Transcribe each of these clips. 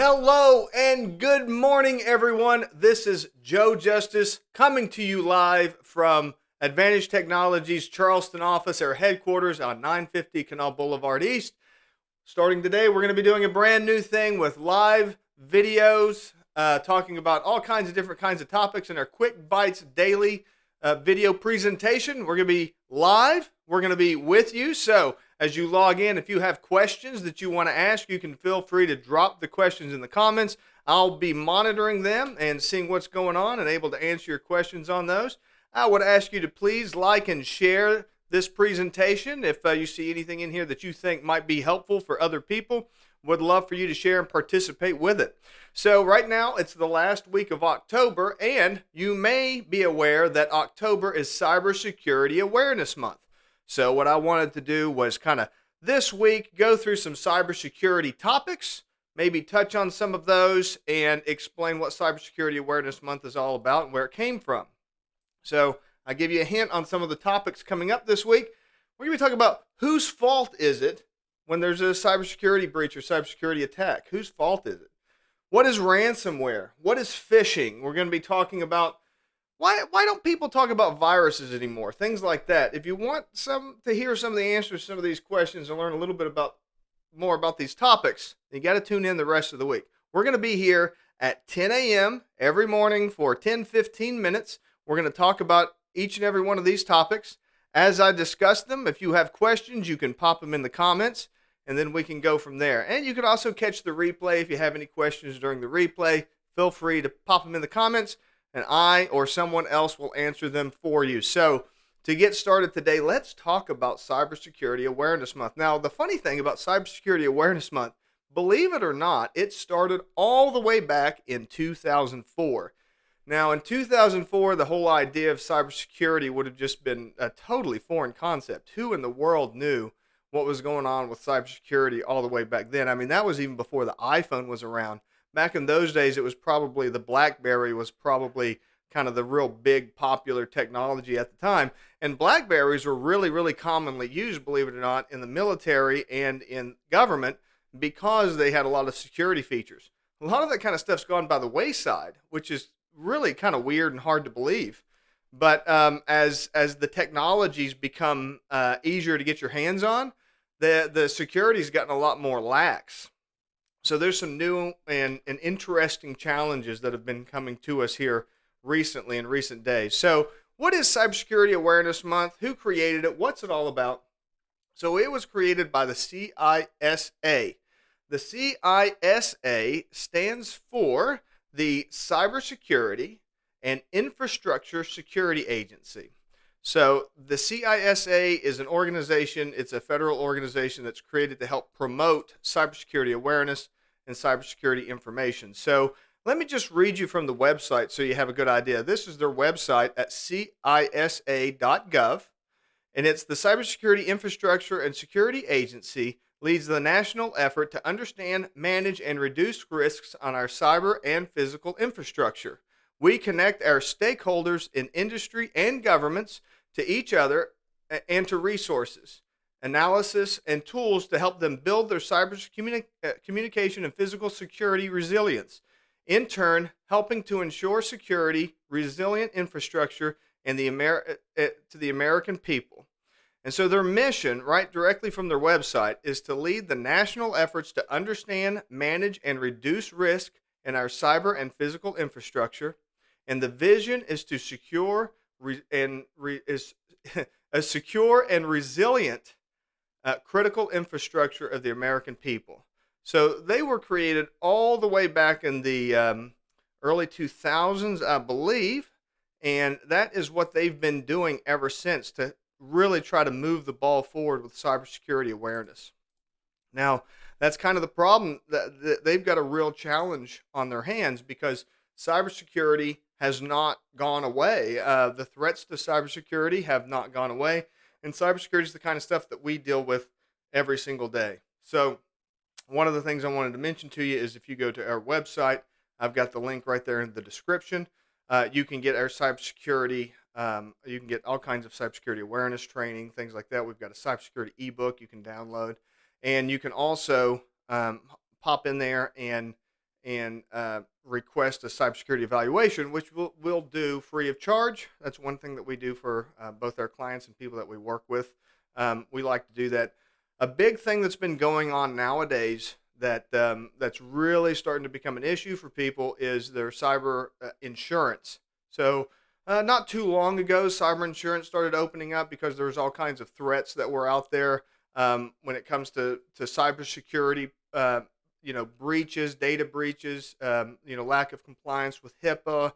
Hello and good morning, everyone. This is Joe Justice coming to you live from Advantage Technologies Charleston office, our headquarters on 950 Canal Boulevard East. Starting today, we're going to be doing a brand new thing with live videos, talking about all kinds of different kinds of topics in our Quick Bites daily video presentation. We're going to be live. We're going to be with you. So as you log in, if you have questions that you want to ask, you can feel free to drop the questions in the comments. I'll be monitoring them and seeing what's going on and able to answer your questions on those. I would ask you to please like and share this presentation. If you see anything in here that you think might be helpful for other people, would love for you to share and participate with it. So right now, it's the last week of October, and you may be aware that October is Cybersecurity Awareness Month. So what I wanted to do was kind of this week go through some cybersecurity topics, maybe touch on some of those, and explain what Cybersecurity Awareness Month is all about and where it came from. So I give you a hint on some of the topics coming up this week. We're going to be talking about whose fault is it when there's a cybersecurity breach or cybersecurity attack. Whose fault is it? What is ransomware? What is phishing? We're going to be talking about why don't people talk about viruses anymore? Things like that. If you want to hear some of the answers to some of these questions and learn a little bit more about these topics, you got to tune in the rest of the week. We're going to be here at 10 a.m. every morning for 10-15 minutes. We're going to talk about each and every one of these topics. As I discuss them, if you have questions, you can pop them in the comments, and then we can go from there. And you can also catch the replay. If you have any questions during the replay, feel free to pop them in the comments, and I or someone else will answer them for you. So to get started today, let's talk about Cybersecurity Awareness Month. Now, the funny thing about Cybersecurity Awareness Month, believe it or not, it started all the way back in 2004. Now, in 2004, the whole idea of cybersecurity would have just been a totally foreign concept. Who in the world knew what was going on with cybersecurity all the way back then? I mean, that was even before the iPhone was around. Back in those days, it was probably the BlackBerry was probably kind of the real big popular technology at the time. And BlackBerries were really, really commonly used, believe it or not, in the military and in government because they had a lot of security features. A lot of that kind of stuff's gone by the wayside, which is really kind of weird and hard to believe. But as the technologies become easier to get your hands on, the security's gotten a lot more lax. So there's some new and interesting challenges that have been coming to us here recently in recent days. So what is Cybersecurity Awareness Month? Who created it? What's it all about? So it was created by the CISA. The CISA stands for the Cybersecurity and Infrastructure Security Agency. So the CISA is an organization, it's a federal organization that's created to help promote cybersecurity awareness and cybersecurity information. So let me just read you from the website so you have a good idea. This is their website at cisa.gov, and it's the Cybersecurity Infrastructure and Security Agency leads the national effort to understand, manage, and reduce risks on our cyber and physical infrastructure. We connect our stakeholders in industry and governments to each other and to resources, analysis, and tools to help them build their cyber communication and physical security resilience. In turn, helping to ensure security, resilient infrastructure and to the American people. And so their mission, right directly from their website, is to lead the national efforts to understand, manage, and reduce risk in our cyber and physical infrastructure. And the vision is to secure a secure and resilient critical infrastructure of the American people. So they were created all the way back in the early 2000s, I believe, and that is what they've been doing ever since to really try to move the ball forward with cybersecurity awareness. Now, that's kind of the problem. That they've got a real challenge on their hands because cybersecurity has not gone away. The threats to cybersecurity have not gone away, and cybersecurity is the kind of stuff that we deal with every single day. So one of the things I wanted to mention to you is if you go to our website, I've got the link right there in the description. You can get our cybersecurity. You can get all kinds of cybersecurity awareness training, things like that. We've got a cybersecurity ebook you can download, and you can also pop in there and and request a cybersecurity evaluation, which we'll do free of charge. That's one thing that we do for both our clients and people that we work with. We like to do that. A big thing that's been going on nowadays that's really starting to become an issue for people is their cyber insurance. So not too long ago, cyber insurance started opening up because there's all kinds of threats that were out there when it comes to cybersecurity. Breaches, data breaches, lack of compliance with HIPAA,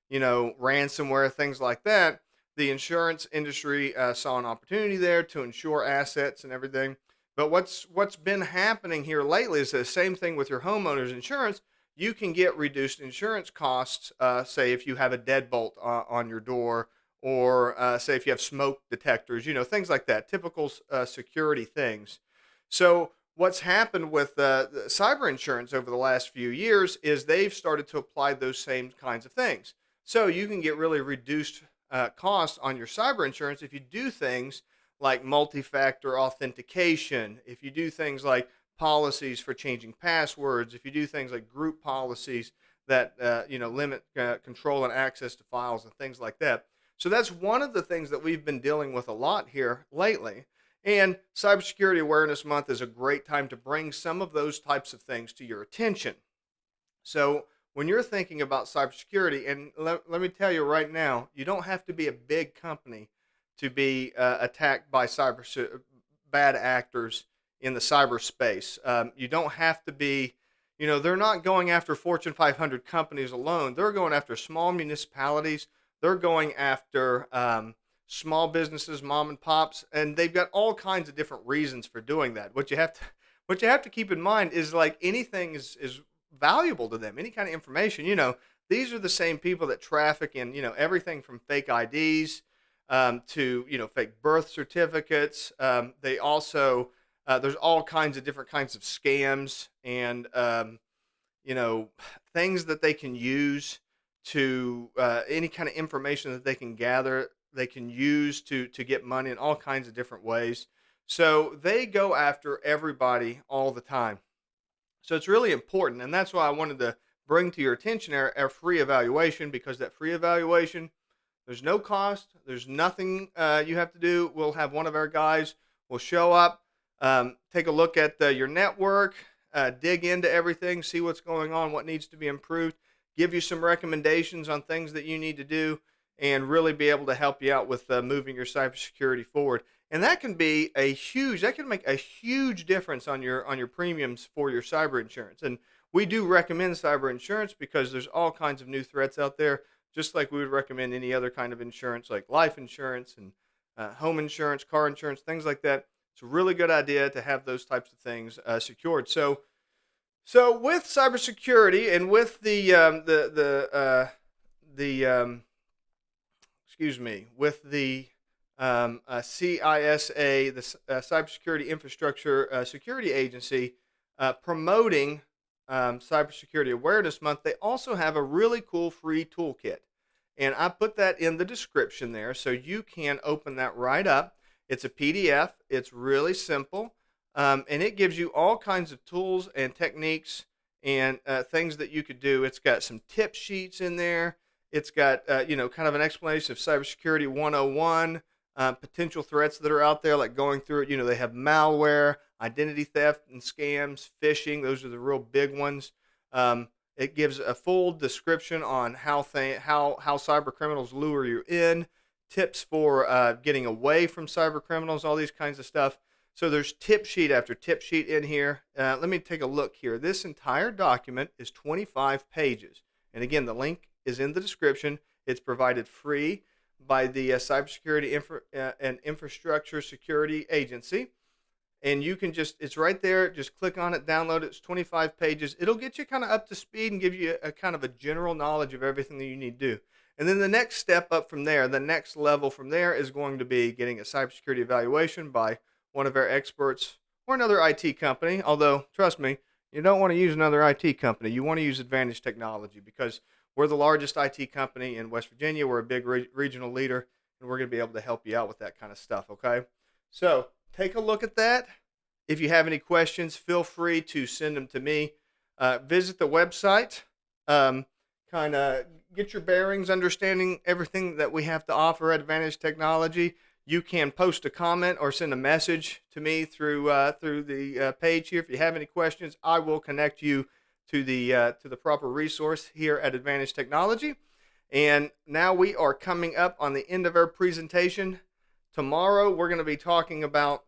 ransomware, things like that. The insurance industry saw an opportunity there to insure assets and everything. But what's been happening here lately is the same thing with your homeowner's insurance. You can get reduced insurance costs, say if you have a deadbolt on your door, or say if you have smoke detectors, things like that, typical security things. So what's happened with the cyber insurance over the last few years is they've started to apply those same kinds of things. So you can get really reduced costs on your cyber insurance if you do things like multi-factor authentication, if you do things like policies for changing passwords, if you do things like group policies that limit control and access to files and things like that. So that's one of the things that we've been dealing with a lot here lately. And Cybersecurity Awareness Month is a great time to bring some of those types of things to your attention. So when you're thinking about cybersecurity, and let me tell you right now, you don't have to be a big company to be attacked by bad actors in the cyberspace. You don't have to be, they're not going after Fortune 500 companies alone. They're going after small municipalities. They're going after small businesses, mom and pops, and they've got all kinds of different reasons for doing that. What you have to keep in mind is like anything is valuable to them. Any kind of information, these are the same people that traffic in, everything from fake IDs to fake birth certificates. They also there's all kinds of different kinds of scams and things that they can use to any kind of information that they can gather. They can use to get money in all kinds of different ways. So they go after everybody all the time. So it's really important, and that's why I wanted to bring to your attention our free evaluation, because that free evaluation, there's no cost. There's nothing you have to do. We'll have one of our guys will show up, take a look at your network, dig into everything, see what's going on, what needs to be improved, give you some recommendations on things that you need to do, and really be able to help you out with moving your cybersecurity forward. And that can make a huge difference on your premiums for your cyber insurance. And we do recommend cyber insurance because there's all kinds of new threats out there, just like we would recommend any other kind of insurance, like life insurance and home insurance, car insurance, things like that. It's a really good idea to have those types of things secured. So with cybersecurity and with with the CISA, the Cybersecurity Infrastructure Security Agency, promoting Cybersecurity Awareness Month, they also have a really cool free toolkit. And I put that in the description there so you can open that right up. It's a PDF, it's really simple, and it gives you all kinds of tools and techniques and things that you could do. It's got some tip sheets in there. It's got, kind of an explanation of Cybersecurity 101, potential threats that are out there, like going through it. They have malware, identity theft and scams, phishing. Those are the real big ones. It gives a full description on how cyber criminals lure you in, tips for getting away from cyber criminals, all these kinds of stuff. So there's tip sheet after tip sheet in here. Let me take a look here. This entire document is 25 pages. And again, the link is in the description. It's provided free by the Cybersecurity and Infrastructure Security Agency. And you can it's right there. Just click on it, download it. It's 25 pages. It'll get you kind of up to speed and give you a kind of a general knowledge of everything that you need to do. And then the next step up from there, the next level from there is going to be getting a cybersecurity evaluation by one of our experts or another IT company. Although, trust me, you don't want to use another IT company. You want to use Advantage Technology because we're the largest IT company in West Virginia. We're a big regional leader, and we're going to be able to help you out with that kind of stuff, okay? So take a look at that. If you have any questions, feel free to send them to me. visit the website, kind of get your bearings, understanding everything that we have to offer at Advantage Technology. You can post a comment or send a message to me through the page here. If you have any questions, I will connect you to the proper resource here at Advantage Technology. And now we are coming up on the end of our presentation. Tomorrow we're going to be talking about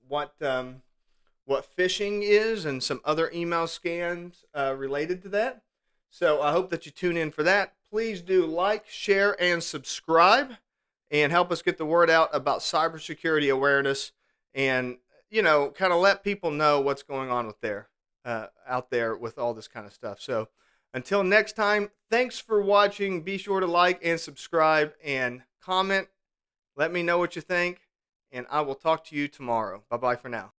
what phishing is and some other email scams related to that. So I hope that you tune in for that. Please do like, share, and subscribe, and help us get the word out about cybersecurity awareness, and kind of let people know what's going on out there with all this kind of stuff. So until next time, thanks for watching. Be sure to like and subscribe and comment. Let me know what you think, and I will talk to you tomorrow. Bye-bye for now.